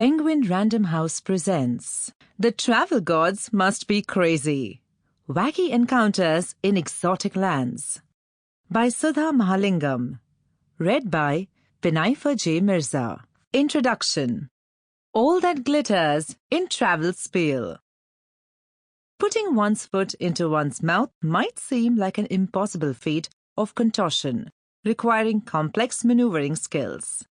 Penguin Random House presents The Travel Gods Must Be Crazy. Wacky Encounters in Exotic Lands by Sudha Mahalingam. Read by Benaifer J. Mirza. Introduction. All that glitters in travel spiel. Putting one's foot into one's mouth might seem like an impossible feat of contortion, requiring complex maneuvering skills.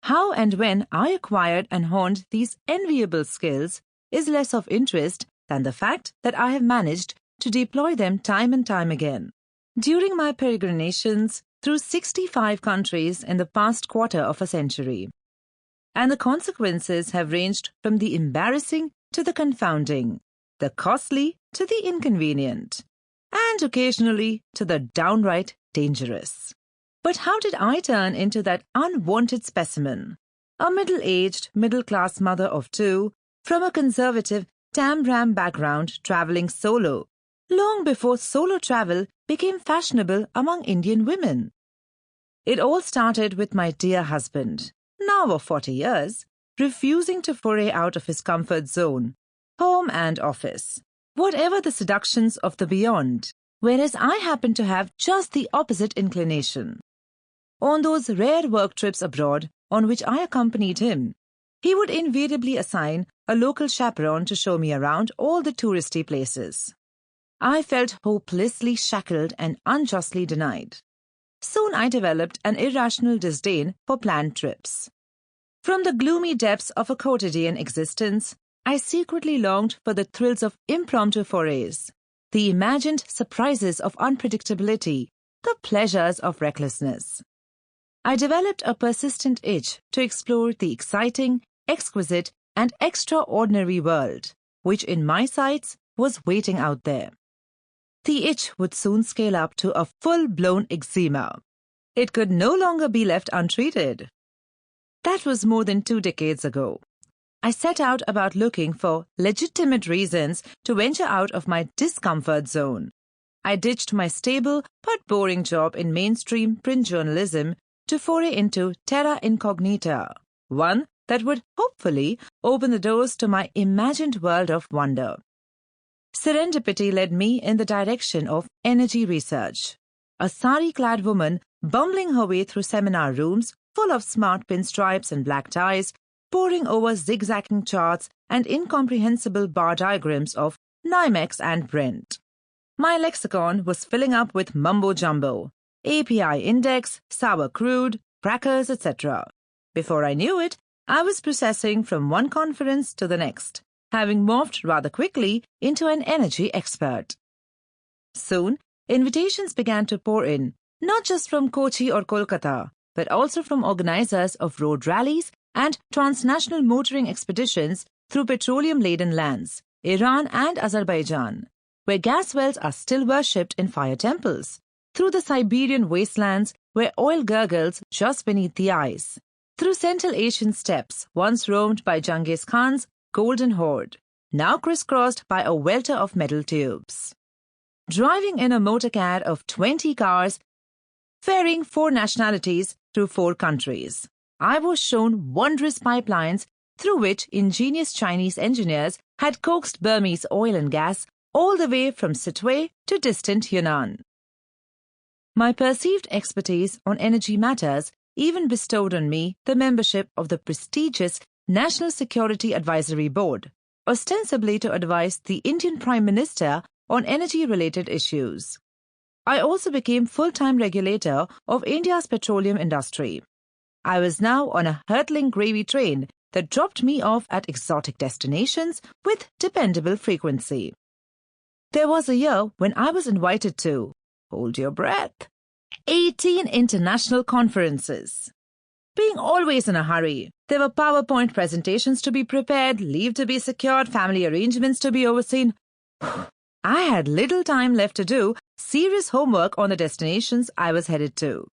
How and when I acquired and honed these enviable skills is less of interest than the fact that I have managed to deploy them time and time again. During my peregrinations through 65 countries in the past quarter of a century. And the consequences have ranged from the embarrassing to the confounding, the costly to the inconvenient, and occasionally to the downright dangerous. But how did I turn into that unwanted specimen? A middle-aged, middle-class mother of two, from a conservative Tam-Ram background traveling solo, long before solo travel became fashionable among Indian women. It all started with my dear husband, now of 40 years, refusing to foray out of his comfort zone, home and office, whatever the seductions of the beyond, whereas I happened to have just the opposite inclination. On those rare work trips abroad on which I accompanied him, he would invariably assign a local chaperone to show me around all the touristy places. I felt hopelessly shackled and unjustly denied. Soon I developed an irrational disdain for planned trips. From the gloomy depths of a quotidian existence, I secretly longed for the thrills of impromptu forays, the imagined surprises of unpredictability, the pleasures of recklessness. I developed a persistent itch to explore the exciting, exquisite, and extraordinary world, which in my sights was waiting out there. The itch would soon scale up to a full-blown eczema. It could no longer be left untreated. That was more than 2 decades ago. I set out about looking for legitimate reasons to venture out of my discomfort zone. I ditched my stable but boring job in mainstream print journalism to foray into terra incognita, one that would hopefully open the doors to my imagined world of wonder. Serendipity led me in the direction of energy research. A sari-clad woman bumbling her way through seminar rooms full of smart pinstripes and black ties, poring over zigzagging charts and incomprehensible bar diagrams of NYMEX and Brent. My lexicon was filling up with mumbo-jumbo, API index, sour crude, crackers, etc. Before I knew it, I was processing from one conference to the next, having morphed rather quickly into an energy expert. Soon, invitations began to pour in, not just from Kochi or Kolkata, but also from organizers of road rallies and transnational motoring expeditions through petroleum-laden lands, Iran and Azerbaijan, where gas wells are still worshipped in fire temples, through the Siberian wastelands where oil gurgles just beneath the ice, through Central Asian steppes once roamed by Genghis Khan's golden horde, now crisscrossed by a welter of metal tubes. Driving in a motorcad of 20 cars, ferrying 4 nationalities through 4 countries, I was shown wondrous pipelines through which ingenious Chinese engineers had coaxed Burmese oil and gas all the way from Sittwe to distant Yunnan. My perceived expertise on energy matters even bestowed on me the membership of the prestigious National Security Advisory Board, ostensibly to advise the Indian Prime Minister on energy-related issues. I also became full-time regulator of India's petroleum industry. I was now on a hurtling gravy train that dropped me off at exotic destinations with dependable frequency. There was a year when I was invited to, hold your breath, 18 international conferences. Being always in a hurry, there were PowerPoint presentations to be prepared, leave to be secured, family arrangements to be overseen. I had little time left to do serious homework on the destinations I was headed to.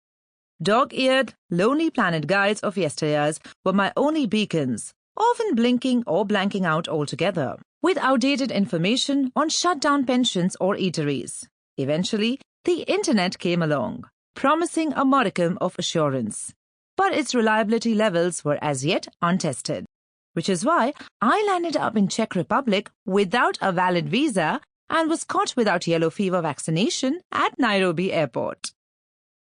Dog-eared, lonely planet guides of yesteryears were my only beacons, often blinking or blanking out altogether, with outdated information on shut-down pensions or eateries. Eventually, the internet came along, promising a modicum of assurance, but its reliability levels were as yet untested. which is why I landed up in Czech Republic without a valid visa and was caught without yellow fever vaccination at Nairobi airport.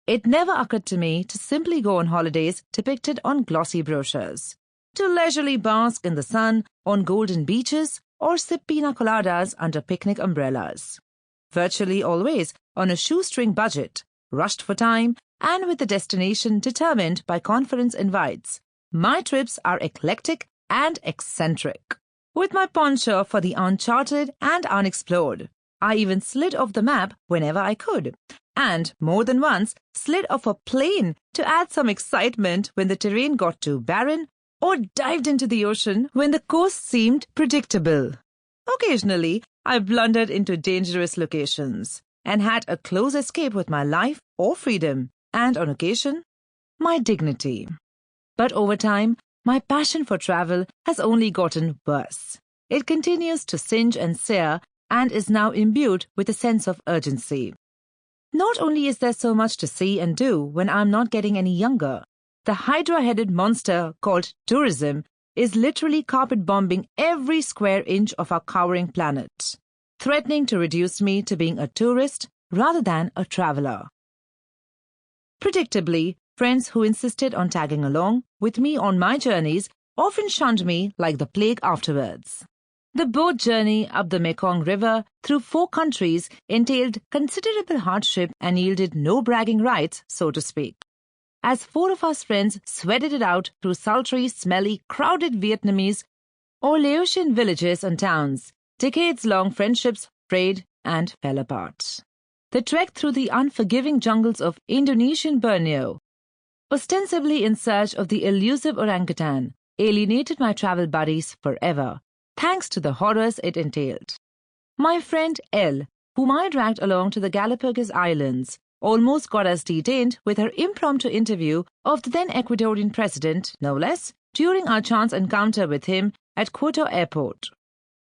It never occurred to me to simply go on holidays depicted on glossy brochures, to leisurely bask in the sun on golden beaches or sip pina coladas under picnic umbrellas. Virtually always on a shoestring budget, rushed for time, and with the destination determined by conference invites, my trips are eclectic and eccentric. With my penchant for the uncharted and unexplored, I even slid off the map whenever I could, and more than once slid off a plane to add some excitement when the terrain got too barren, or dived into the ocean when the coast seemed predictable. Occasionally, I blundered into dangerous locations and had a close escape with my life or freedom, and on occasion, my dignity. But over time, my passion for travel has only gotten worse. It continues to singe and sear and is now imbued with a sense of urgency. Not only is there so much to see and do when I'm not getting any younger, the hydra-headed monster called tourism is literally carpet-bombing every square inch of our cowering planet, threatening to reduce me to being a tourist rather than a traveler. Predictably, friends who insisted on tagging along with me on my journeys often shunned me like the plague afterwards. The boat journey up the Mekong River through 4 countries entailed considerable hardship and yielded no bragging rights, so to speak. As 4 of us friends sweated it out through sultry, smelly, crowded Vietnamese or Laotian villages and towns, decades-long friendships frayed and fell apart. The trek through the unforgiving jungles of Indonesian Borneo, ostensibly in search of the elusive orangutan, alienated my travel buddies forever, thanks to the horrors it entailed. My friend Elle, whom I dragged along to the Galapagos Islands, almost got us detained with her impromptu interview of the then Ecuadorian president, no less, during our chance encounter with him at Quito Airport.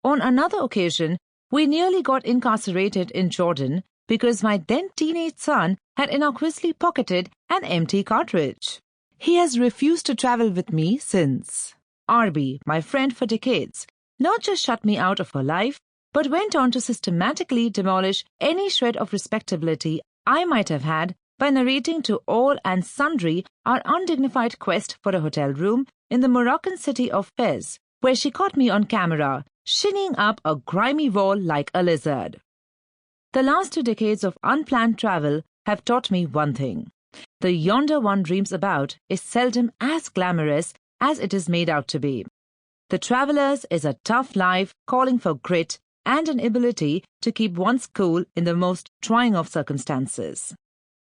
On another occasion, we nearly got incarcerated in Jordan because my then teenage son had innocuously pocketed an empty cartridge. He has refused to travel with me since. RB, my friend for decades, not just shut me out of her life, but went on to systematically demolish any shred of respectability I might have had by narrating to all and sundry our undignified quest for a hotel room in the Moroccan city of Fez, where she caught me on camera, shinning up a grimy wall like a lizard. The last 2 decades of unplanned travel have taught me one thing. The yonder one dreams about is seldom as glamorous as it is made out to be. The traveler's is a tough life calling for grit and an ability to keep one's cool in the most trying of circumstances.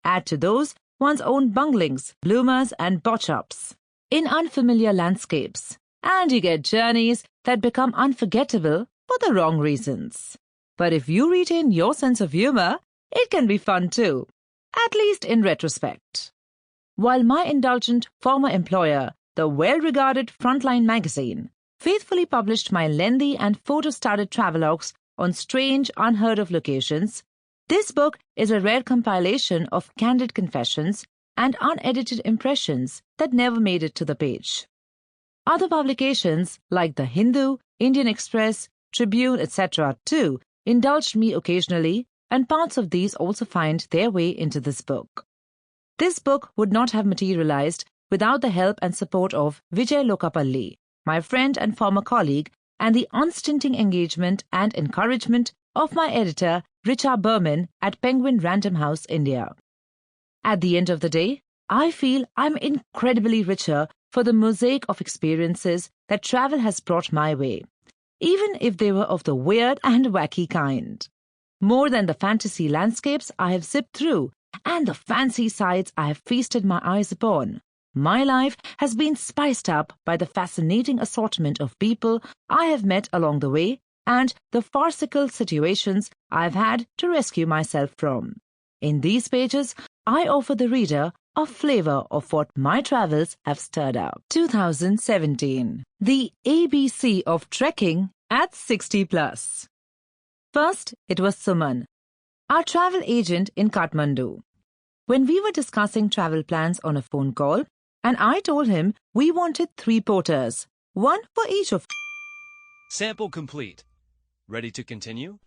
Add to those one's own bunglings, bloomers and botch-ups in unfamiliar landscapes, and you get journeys that become unforgettable for the wrong reasons. But if you retain your sense of humor, it can be fun too, at least in retrospect. While my indulgent former employer, the well-regarded Frontline magazine, faithfully published my lengthy and photo-starred travelogues on strange, unheard-of locations, this book is a rare compilation of candid confessions and unedited impressions that never made it to the page. Other publications like The Hindu, Indian Express, Tribune, etc. too indulged me occasionally, and parts of these also find their way into this book. This book would not have materialized without the help and support of Vijay Lokapalli, my friend and former colleague, and the unstinting engagement and encouragement of my editor, Richa Berman, at Penguin Random House, India. At the end of the day, I feel I'm incredibly richer for the mosaic of experiences that travel has brought my way, even if they were of the weird and wacky kind. More than the fantasy landscapes I have zipped through and the fancy sights I have feasted my eyes upon, my life has been spiced up by the fascinating assortment of people I have met along the way and the farcical situations I've had to rescue myself from. In these pages, I offer the reader a flavor of what my travels have stirred up. 2017. The ABC of trekking at 60+. First, it was Suman, our travel agent in Kathmandu. When we were discussing travel plans on a phone call, and I told him we wanted 3 porters, one for each of. Sample complete. Ready to continue?